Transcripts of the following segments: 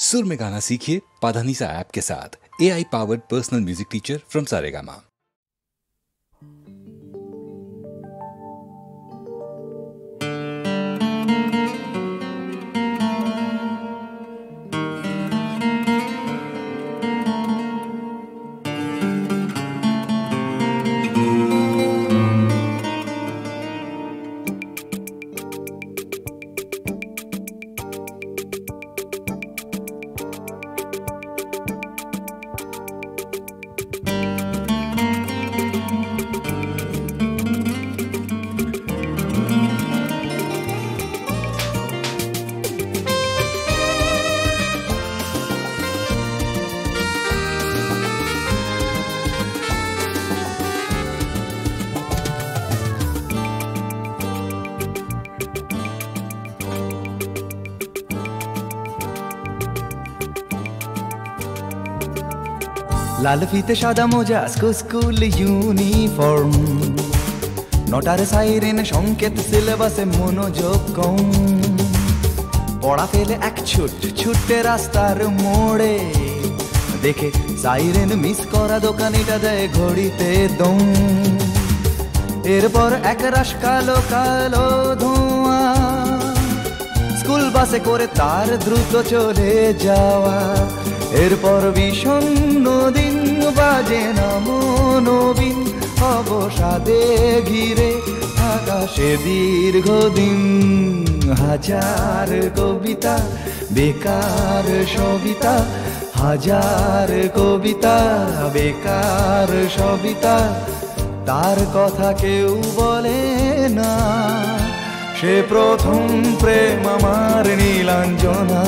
सुर में गाना सीखिए पाधानीसा ऐप के साथ। AI powered personal music teacher from Saregama. লাল ফিতে সাদা মোজা স্কুল ইউনিফর্ম নটার সাইরেন সংকেত সিলেবাসে মনোযোগ কম পড়া ফেলে এক ছুটে রাস্তার মোড়ে দেখে সাইরেন মিস করা দোকানিটা দেয় ঘড়িতে দম এরপর এক রাশ কালো কালো ধোঁয়া স্কুল বাসে করে তার দ্রুত চলে যাওয়া এরপর বিষণ্ণ দিন বাজে না মনোবিন অবসাদে ঘিরে আকাশে দীর্ঘদিন হাজার কবিতা বেকার সবিতা হাজার কবিতা বেকার সবিতা তার কথা কেউ বলে না সে প্রথম প্রেম আমার নীলাঞ্জনা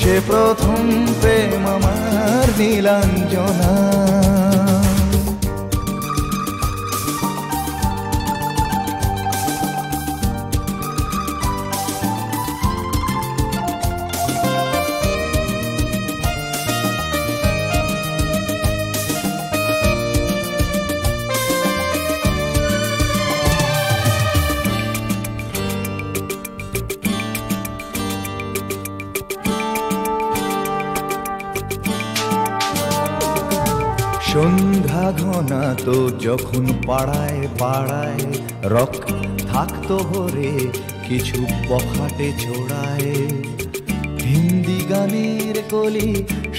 সে প্রথম প্রেম আমার নীলাঞ্জনা সন্ধ্যা ঘনা তো যখন পাড়ায় পাড়ায় রক থাকতো ভরে কিছু বখাটে ছোড়ায় হিন্দি গানের কলি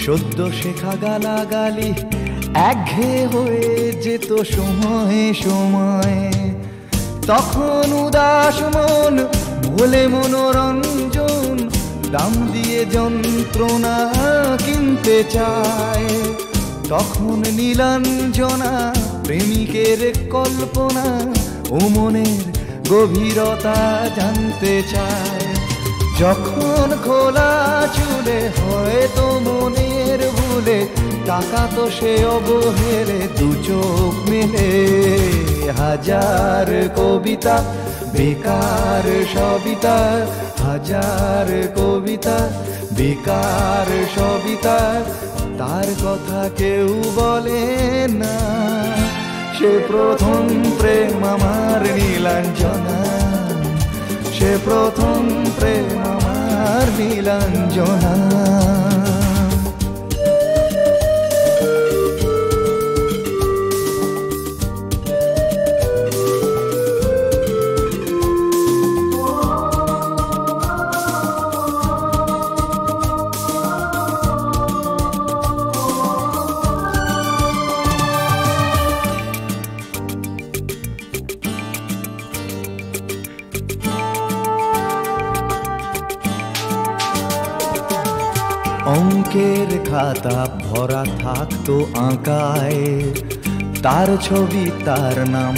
সদ্য শেখা গালাগালি একঘেয়ে হয়ে যেত সময়ে সময়ে তখন উদাস মন ভোলে মনোরঞ্জন দাম দিয়ে যন্ত্রণা কিনতে চায় তখন নীলাঞ্জনা প্রেমিকের কল্পনা ও মনের গভীরতা জানতে চায় যখন খোলা চুলে হয়তো মনের ভুলে টাকা তো সে অবহেলে দু চোখ মেলে হাজার কবিতা বেকার সবিতা হাজার কবিতা বেকার সবিতা তার কথা কেউ বলে না সে প্রথম প্রেম আমার নীলাঞ্জনা সে প্রথম প্রেম আমার নীলাঞ্জনা অঙ্কের খাতা ভরা থাকতো আঁকায় তার ছবি তার নাম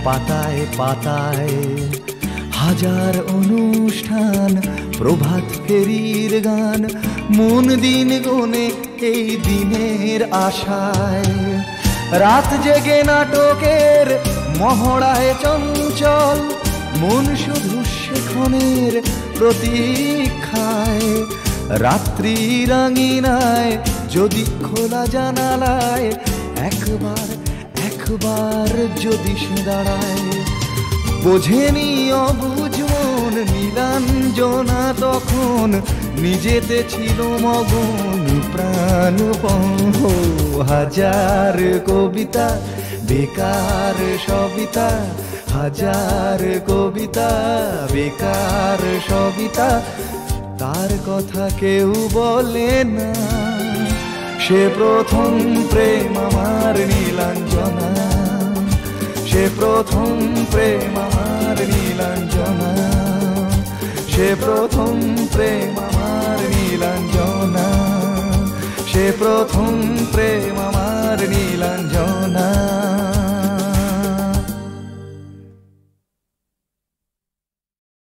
পাতায় পাতায় হাজার অনুষ্ঠান প্রভাত ফেরির গান মন দিন গোনে এই দিনের আশায় রাত জেগে নাটকের মহড়ায় চঞ্চল মন শুধু সেক্ষণের প্রতীক্ষায় রাত্রি রাঙিনায় যদি খোলা জানালায় একবার একবার যদি সে দাঁড়ায় বোঝেনি অবুঝ মন নীলাঞ্জনা তখন নিজেতে ছিল মগন প্রাণপণ। হাজার কবিতা বেকার সবিতা, হাজার কবিতা বেকার সবিতা, তার কথা কেউ বলে না। সে প্রথম প্রেম আমার নীলাঞ্জনা, সে প্রথম প্রেম আমার নীলাঞ্জনা, সে প্রথম প্রেম আমার নীলাঞ্জনা, সে প্রথম প্রেম আমার নীলাঞ্জনা।